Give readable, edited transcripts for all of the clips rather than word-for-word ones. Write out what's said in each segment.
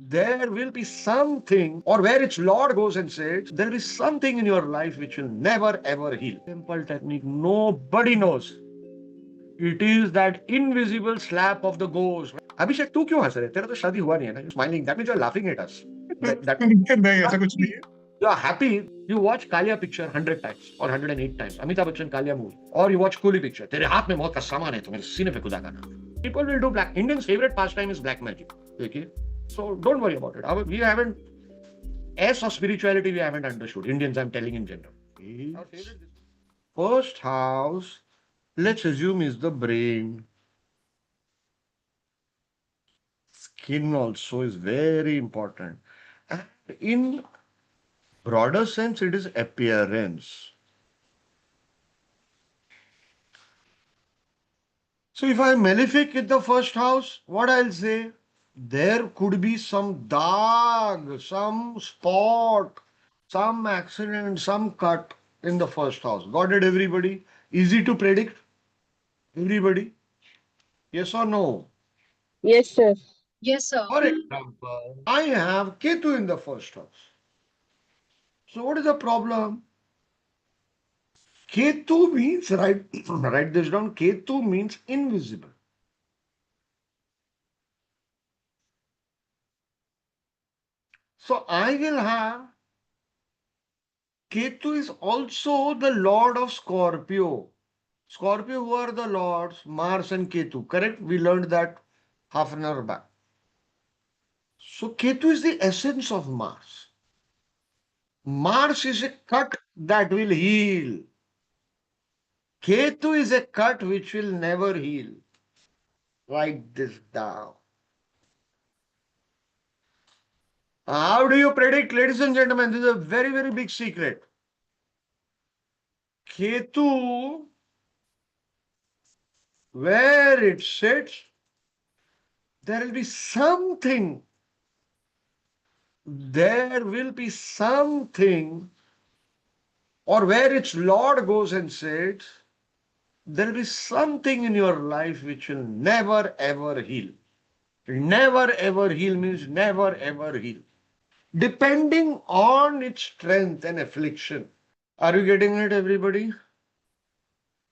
there will be something, or where its Lord goes and says, there will be something in your life which will never ever heal. Simple technique, nobody knows. It is that invisible slap of the ghost. Abhishek, तू क्यों हंस रहे? तेरा तो शादी हुआ नहीं है ना? You're smiling. That means you're laughing at us. That नहीं ऐसा कुछ नहीं है. you're happy. You watch Kalia picture 100 times or 108 times. Amitabh Bachchan Kalia movie. Or you watch Coolie picture. तेरे हाथ में मौत का सामान है तो मेरे सीने पे खुदा करना. People will do black. Indians' favorite pastime is black magic. Okay? So don't worry about it. We haven't S of spirituality we haven't understood. Indians, I'm telling in general. First house, let's assume is the brain. Skin also is very important. And in broader sense, it is appearance. So if I'm malefic in the first house, what I'll say? There could be some dag, some spot, some accident, some cut in the first house. Got it, everybody? Easy to predict? Everybody? Yes or no? Yes, sir. Yes, sir. For example, I have Ketu in the first house. So what is the problem? Ketu means, write this down, Ketu means invisible. So I will have, Ketu is also the lord of Scorpio. Scorpio, who are the lords? Mars and Ketu, correct? We learned that half an hour back. So Ketu is the essence of Mars. Mars is a cut that will heal. Ketu is a cut which will never heal. Write this down. How do you predict, ladies and gentlemen? This is a very, very big secret. Ketu, where it sits, there will be something. There will be something, or where its Lord goes and sits, there will be something in your life which will never ever heal. Never ever heal means never ever heal. Depending on its strength and affliction. Are you getting it, everybody?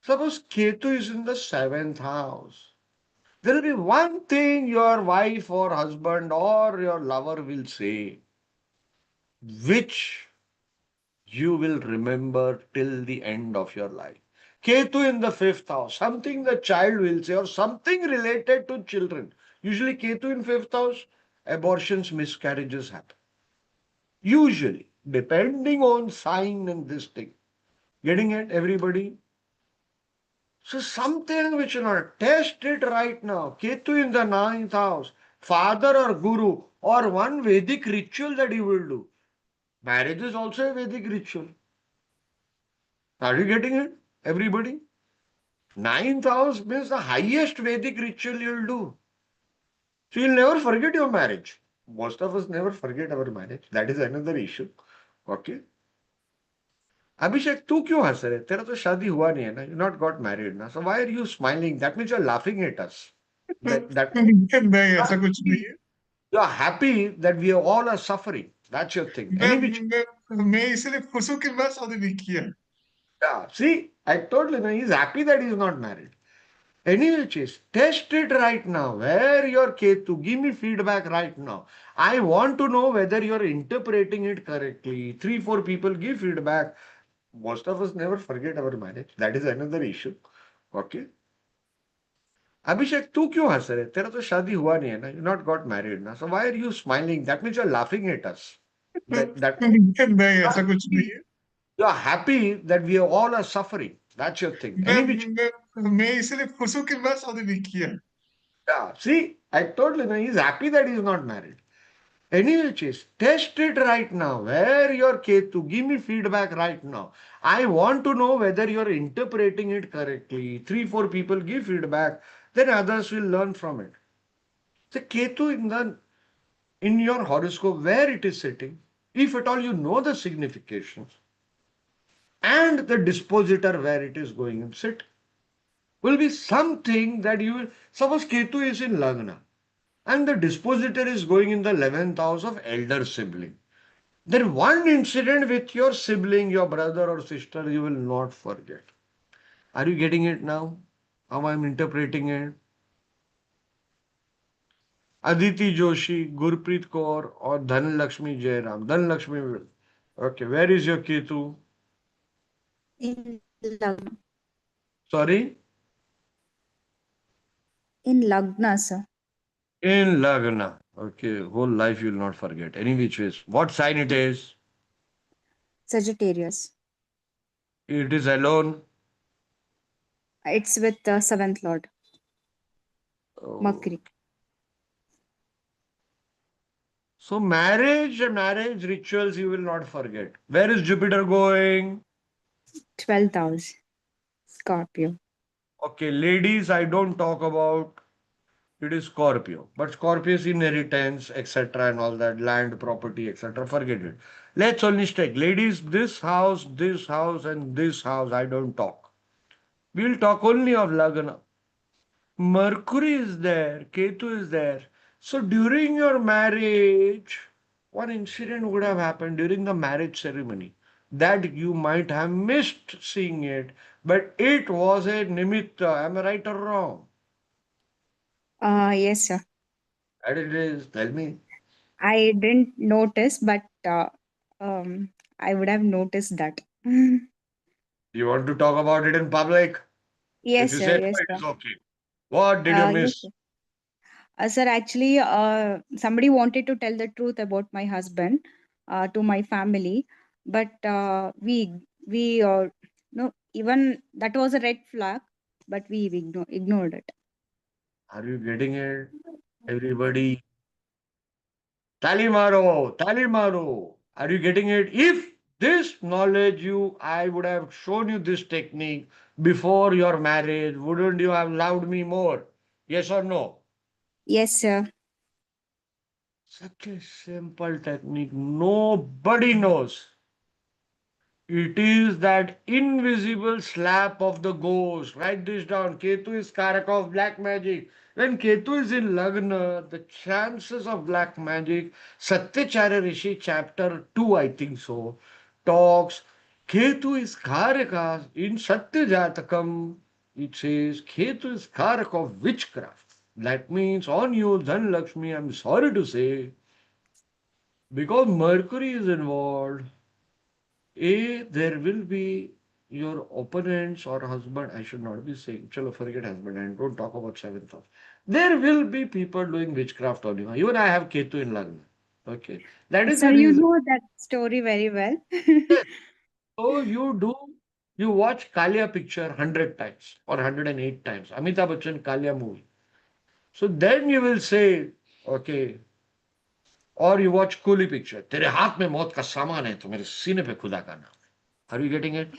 Suppose Ketu is in the 7th house. There will be one thing your wife or husband or your lover will say, which you will remember till the end of your life. Ketu in the 5th house, something the child will say or something related to children. Usually Ketu in 5th house, abortions, miscarriages happen. Usually, depending on sign and this thing. Getting it, everybody? So something which you know, test it right now. Ketu in the 9th house, father or guru, or one Vedic ritual that you will do. Marriage is also a Vedic ritual. Are you getting it, everybody? 9th house means the highest Vedic ritual you'll do. So you'll never forget your marriage. Most of us never forget our marriage. That is another issue. Okay. अभिषेक तू क्यों हंस रहे? तेरा तो शादी हुआ नहीं है ना? You not got married ना? So why are you smiling? That means you're laughing at us. नहीं ऐसा कुछ नहीं है. You're happy that we all are suffering. That's your thing. मैं इसलिए खुश हूँ कि मैं शादी नहीं किया. Yeah, see, I told you, he's happy that he's not married. Anyway, Chase, test it right now. Where your Ketu? Give me feedback right now. I want to know whether you're interpreting it correctly. 3-4 people give feedback. Most of us never forget our marriage. That is another issue. Okay. Abhishek, तू क्यों हंस रहे? तेरा तो शादी हुआ नहीं है ना? You not got married ना? So why are you smiling? That means you're laughing at us. नहीं ऐसा कुछ नहीं है. You're happy that we all are suffering. That's your thing. मैं इसलिए खुश हूँ कि मैं शादी नहीं किया. Yeah, see, I told you, he's happy that he's not married. Anyway, Chase, test it right now. Where your Ketu? Give me feedback right now. I want to know whether you're interpreting it correctly. 3-4 people give feedback, then others will learn from it. So Ketu in your horoscope, where it is sitting, if at all you know the significations, and the dispositor where it is going and sit, will be something that you will. Suppose Ketu is in lagna. And the dispositor is going in the 11th house of elder sibling. Then one incident with your sibling, your brother or sister, you will not forget. Are you getting it now? How I'm interpreting it? Aditi Joshi, Gurpreet Kaur, or Dhanlakshmi Jairam. Dhanlakshmi will. Okay, where is your Ketu? In Lagna. Sorry? In Lagna, sir. In Lagna. Okay, whole life you will not forget. Any which ways. What sign it is? Sagittarius. It is alone. It's with the seventh lord, Oh. Mercury. So marriage rituals you will not forget. Where is Jupiter going? 12th house, Scorpio. Okay, ladies, I don't talk about it is Scorpio, but Scorpio is inheritance, etc., and all that land, property, etc. Forget it. Let's only stick, ladies. This house, and this house. I don't talk. We'll talk only of Lagna. Mercury is there, Ketu is there. So during your marriage, one incident would have happened during the marriage ceremony that you might have missed seeing it, but it was a nimitta. Am I right or wrong? Yes, sir. And it is. Tell me. I didn't notice, but um, I would have noticed that. You want to talk about it in public? If Yes, you sir. say no, Yes, it sir. is okay. What did you Yes, miss? sir. Sir, actually, somebody wanted to tell the truth about my husband to my family, but we no, even that was a red flag, but we ignored it. Are you getting it? Everybody, tally maro, tally maro. Are you getting it? If this knowledge I would have shown you this technique before your marriage, wouldn't you have loved me more? Yes or no? Yes, sir. Such a simple technique. Nobody knows. It is that invisible slap of the ghost. Write this down. Ketu is Karak of black magic. When Ketu is in Lagna, the chances of black magic, Satyacharya Rishi, chapter 2, I think so, talks. Ketu is Karaka. In Satyajatakam, it says Ketu is Karak of witchcraft. That means on you, Dhanlakshmi, I'm sorry to say, because Mercury is involved. There will be your opponents or husband. I should not be saying, chalo, forget husband and don't talk about seventh house. There will be people doing witchcraft on you. Even I have Ketu in Lagna. Okay. That is Sir, the you reason. know that story very well. Yes. So you watch Kalia picture 100 times or 108 times. Amitabh Bachchan Kalia movie. So then you will say, okay, or you watch Kuli picture. तेरे हाथ में मौत का सामान है तो मेरे सीने पे खुदा का नाम है. Are you getting it?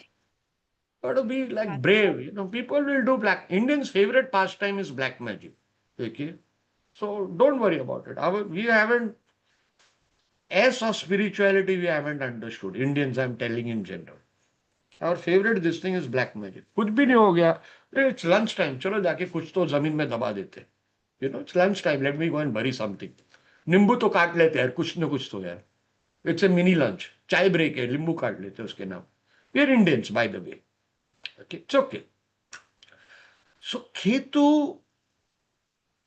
Got to be like brave. People will do black. Indians' favorite pastime is black magic. Okay. So don't worry about it. We haven't, as of spirituality, we haven't understood. Indians, I'm telling in general. Our favorite this thing is black magic. कुछ भी नहीं हो गया. It's lunch time. चलो जाके कुछ तो जमीन में दबा देते. It's lunch time. Let me go and bury something. नींबू तो काट लेते हैं कुछ ना कुछ तो यार. It's a mini lunch. चाय ब्रेक है नींबू काट लेते हैं उसके नाम. We are Indians, by the way. Okay, it's okay. So Ketu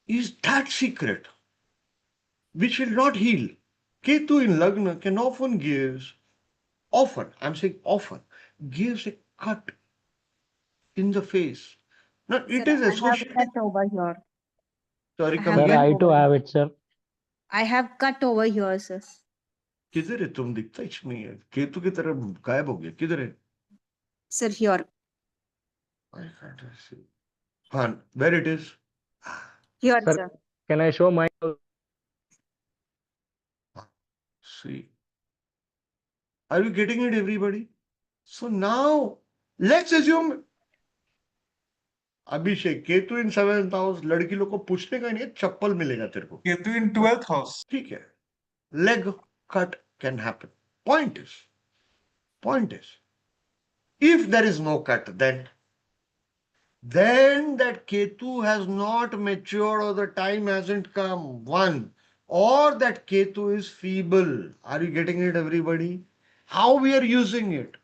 is that secret which will not heal. Ketu in Lagna can I'm saying often, gives a cut in the face. Now Sir, it is I have associated. cut over here. Sorry, I come have Sir, cut again. I too over have here. it, sir. I have cut over here, sir. किधर है तुम दिखता ही नहीं है केतु की तरह गायब हो गया किधर है Sir, here. I can't see. हाँ, where it is. Here, Sir, sir. can I show my? See, are you getting it, everybody? So now let's assume Abhishek Ketu in seventh house लड़की लोग को पूछने का नहीं है चप्पल मिलेगा तेरे को Ketu in 12th house. ठीक है leg cut can happen. Point is, if there is no cut, then then that Ketu has not matured or the time hasn't come. One, or that Ketu is feeble. Are you getting it, everybody? How we are using it?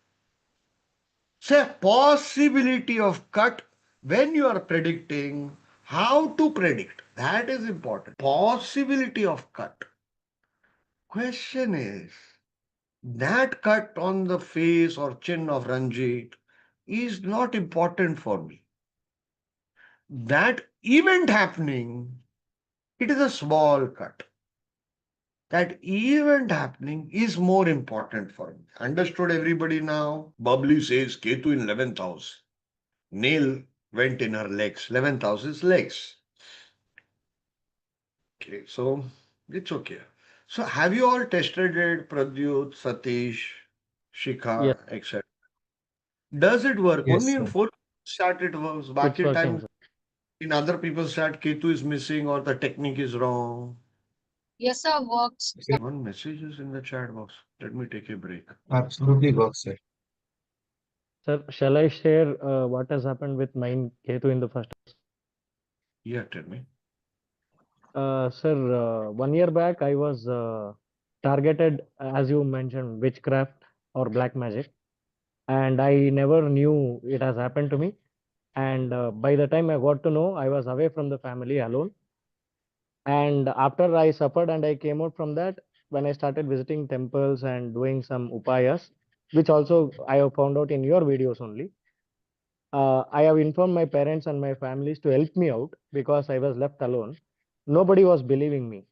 Say possibility of cut when you are predicting. How to predict? That is important. Possibility of cut. Question is, that cut on the face or chin of Ranjit is not important for me. That event happening, it is a small cut. That event happening is more important for me. Understood, everybody now? Bubbly says Ketu in 11th house. Nail went in her legs. 11th house is legs. Okay, so it's okay. So have you all tested it, Pradyut, Satish, Yes, Shikha, etc.? Does it work? Yes, Only in sir. four start it works. Back it's in working, time, sir. in other people's start, Ketu is missing or the technique is wrong. Yes, sir, works. One message is in the chat box. Let me take a break. Absolutely works, sir. Sir, shall I share what has happened with mine Ketu in the first? Yeah, tell me. Sir, 1 year back, I was targeted, as you mentioned, witchcraft or black magic, and I never knew it has happened to me. And by the time I got to know, I was away from the family alone. And after I suffered and I came out from that, when I started visiting temples and doing some upayas, which also I have found out in your videos only, I have informed my parents and my families to help me out because I was left alone. Nobody was believing me.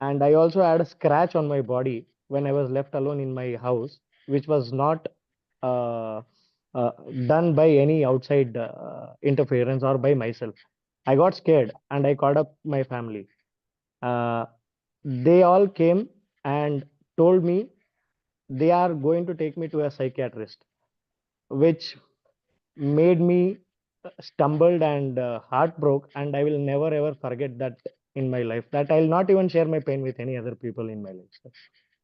And I also had a scratch on my body when I was left alone in my house, which was not uh, uh, done by any outside interference or by myself. I got scared and I called up my family. Uh, they all came and told me they are going to take me to a psychiatrist, which made me stumbled and heartbroken, and I will never ever forget that in my life. That I'll not even share my pain with any other people in my life, sir.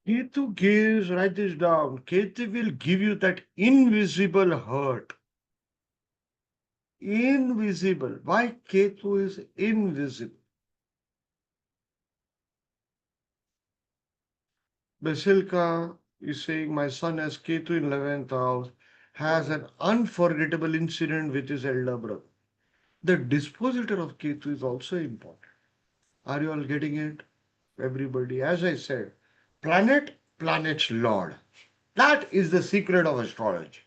Ketu gives, write this down. Ketu will give you that invisible hurt. Invisible. Why Ketu is invisible? Basilka is saying, my son has Ketu in 11th house, has an unforgettable incident with his elder brother. The dispositor of Ketu is also important. Are you all getting it? Everybody, as I said, planet's lord. That is the secret of astrology.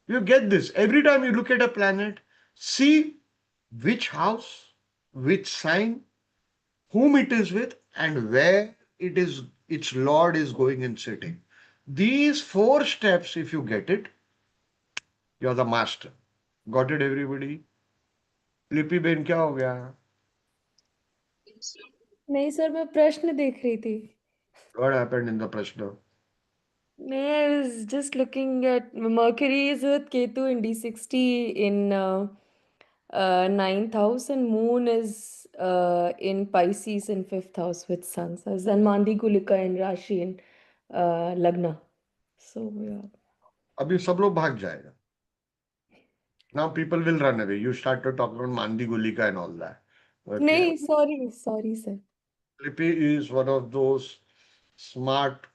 You get this. Every time you look at a planet, see which house, which sign, whom it is with, and where its lord is going and sitting. These four steps, if you get it, you're the master. Got it, everybody? लिपि Ben क्या हो गया? नहीं sir मैं प्रश्न देख रही थी What happened in the prashna? नहीं I was just looking at Mercury is with Ketu in D60 in ninth house and Moon is in Pisces in fifth house with Sun. So then Mandi Gulika and Rashi in Lagna. So yeah. अभी सब लोग भाग जाएगा. Now people will run away. You start to talk about Mandi Gulika and all that. Okay. नहीं sorry sir. Lipi is one of those smart,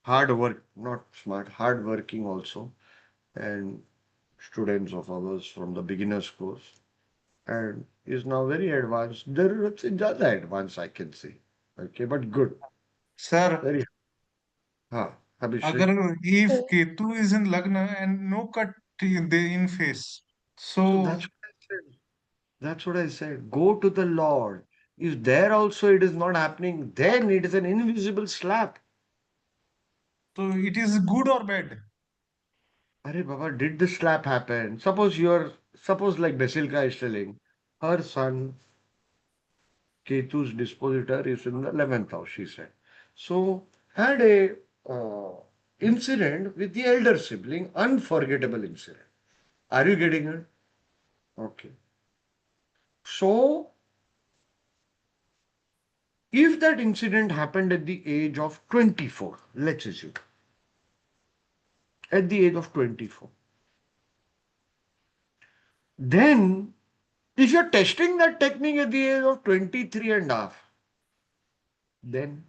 not smart, hard working also, and students of ours from the beginners course, and is now very advanced. There is ज्यादा advanced, I can say. Okay, but good. Sir, Very, हाँ, agar Abhishek. if Ketu is in Lagna and no cut in face, So so that's what I said. That's what I said. Go to the Lord. If there also it is not happening, then it is an invisible slap. it is good or bad? Arey Baba, did the slap happen? Suppose like Basilka is telling, her son Ketu's dispositor is in the 11th house, she said. So, had a incident with the elder sibling, unforgettable incident. Are you getting it? Okay. So, if that incident happened at the age of 24, let's assume, at the age of 24, Then, if you're testing that technique at the age of 23 and a half, then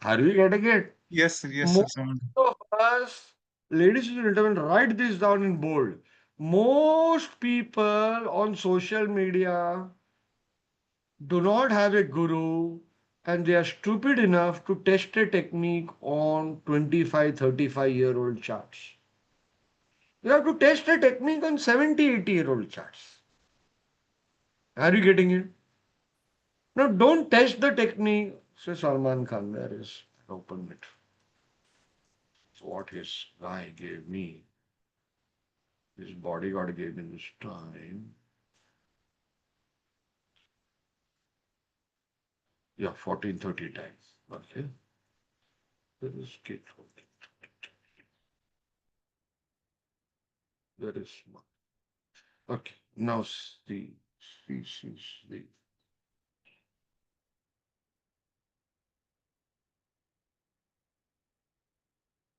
are we getting it? Yes, sir. Most of us, ladies and gentlemen, write this down in bold. Most people on social media do not have a guru and they are stupid enough to test a technique on 25, 35-year-old charts. You have to test a technique on 70, 80-year-old charts. Are you getting it? Now, don't test the technique. Say Salman Khan, there is an open it. So what his guy gave me, his bodyguard gave me this time. Yeah, 14, 30 times. Okay. There is Ketu. There is one. Okay. Now see.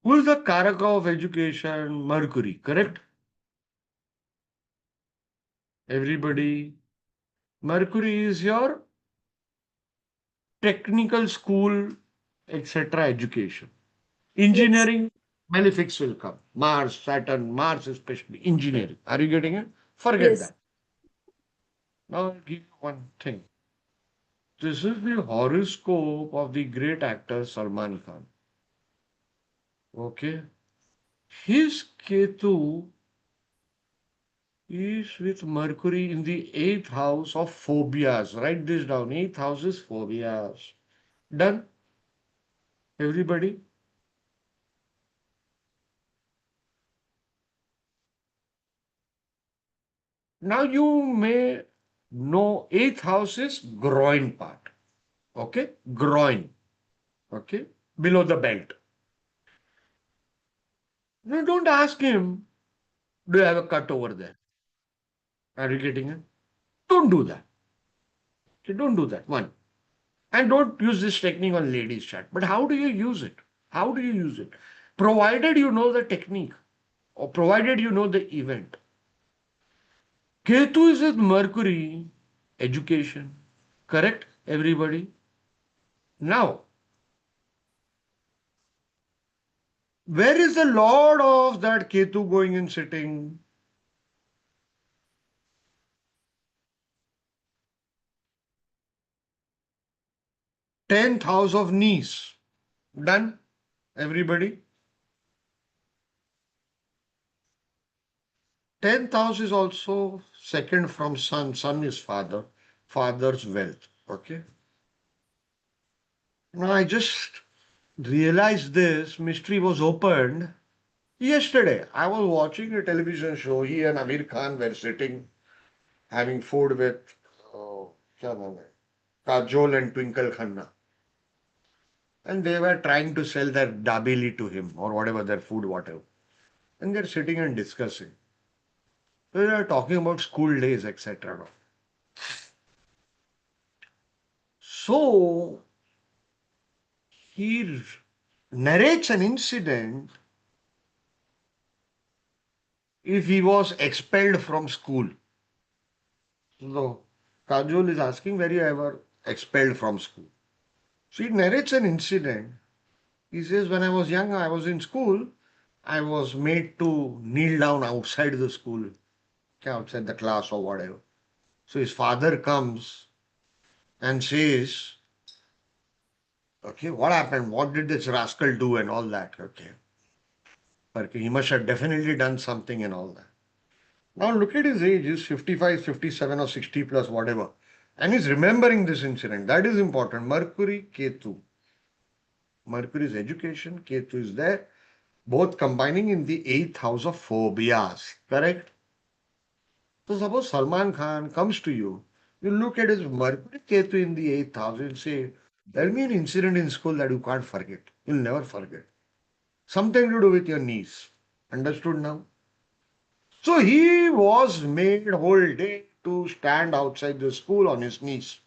Who is the Karaka of education? Mercury, correct? Everybody. Mercury is your technical school, etc. education. Yes. Engineering, malefics will come. Mars, Saturn, Mars especially. Engineering. Are you getting it? Forget Yes. that. Now I'll give you one thing. This is the horoscope of the great actor Salman Khan. Okay. His Ketu is with Mercury in the eighth house of phobias. Write this down. Eighth house is phobias. Done? Everybody? Now you may know eighth house is groin part. Okay? Groin. Okay? Below the belt. Now don't ask him, do you have a cut over there? Are you getting it? Don't do that. Okay, don't do that. One. And don't use this technique on ladies chat. But how do you use it? How do you use it? Provided you know the technique or provided you know the event. Ketu is with Mercury, education. Correct, everybody? Now, where is the Lord of that Ketu going and sitting? 10th house of knees. Done, everybody? 10th house is also second from sun. Sun is father, father's wealth. Okay. Now I just realized this mystery was opened yesterday. I was watching a television show. He and Amir Khan were sitting having food with क्या नाम है? Kajol and Twinkle Khanna. And they were trying to sell their dabeli to him or whatever, their food, whatever. And they're sitting and discussing. They are talking about school days, etc. So he narrates an incident if he was expelled from school. So Kajol is asking, were you ever expelled from school? So he narrates an incident. He says, when I was young, I was in school. I was made to kneel down outside the school, outside the class or whatever. So his father comes and says, okay, what happened? What did this rascal do and all that? Okay, he must have definitely done something and all that. Now look at his age, he's 55, 57 or 60 plus, whatever. And he's remembering this incident. That is important. Mercury, Ketu. Mercury is education, Ketu is there. Both combining in the eighth house of phobias. Correct? So suppose Salman Khan comes to you, you look at his Mercury Ketu in the eighth house and say, tell me an incident in school that you can't forget. You'll never forget. Something to do with your niece. Understood now? So he was made whole day to stand outside the school on his knees.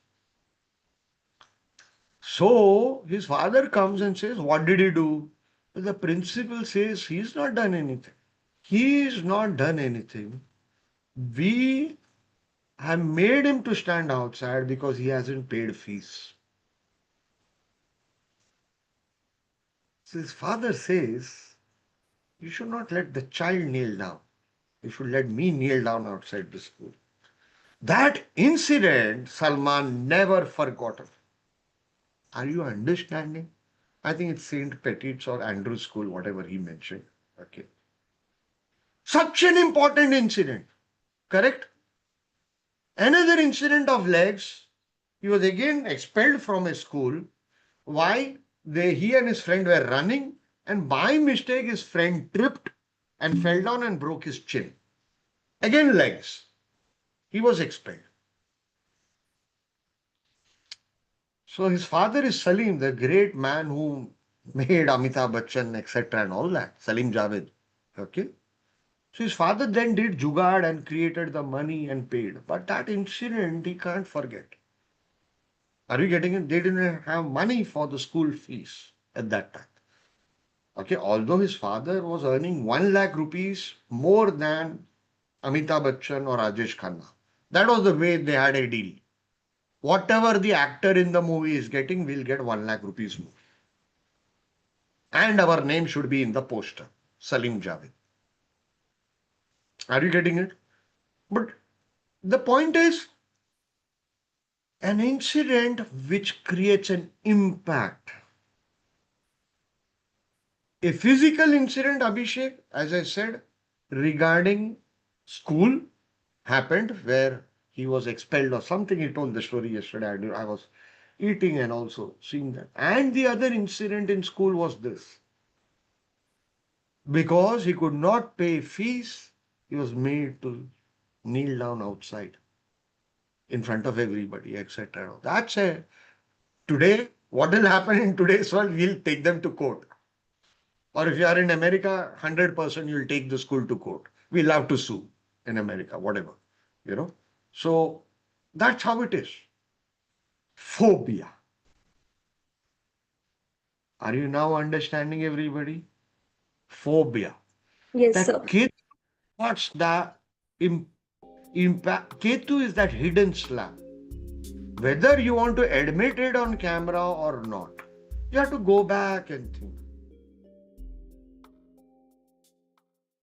So his father comes and says, what did he do? Well, the principal says he's not done anything. He's not done anything. We have made him to stand outside because he hasn't paid fees. So his father says, you should not let the child kneel down. You should let me kneel down outside the school. That incident, Salman never forgotten. Are you understanding? I think it's St. Petit's or Andrew's School, whatever he mentioned. Okay. Such an important incident. Correct? Another incident of legs. He was again expelled from a school. Why? He and his friend were running, and by mistake, his friend tripped and fell down and broke his chin. Again, legs. He was expelled. So his father is Salim, the great man who made Amitabh Bachchan, etc., and all that. Salim Javed. Okay. So his father then did Jugaad and created the money and paid. But that incident he can't forget. Are you getting it? They didn't have money for the school fees at that time. Okay, although his father was earning 1 lakh rupees more than Amitabh Bachchan or Rajesh Khanna. That was the way they had a deal. Whatever the actor in the movie is getting, we'll get 1 lakh rupees more. And our name should be in the poster. Salim Javed. Are you getting it? But the point is, an incident which creates an impact. A physical incident, Abhishek, as I said, regarding school happened where he was expelled or something. He told the story yesterday. I was eating and also seeing that. And the other incident in school was this. Because he could not pay fees, he was made to kneel down outside in front of everybody, etc. That's a today, what will happen in today's world? We'll take them to court. Or if you are in America, 100% you'll take the school to court. We'll have to sue in America, whatever, you know. So that's how it is. Phobia. Are you now understanding, everybody? Phobia. Yes, That sir. Ketu, what's the impact? Ketu is that hidden slab. Whether you want to admit it on camera or not, you have to go back and think.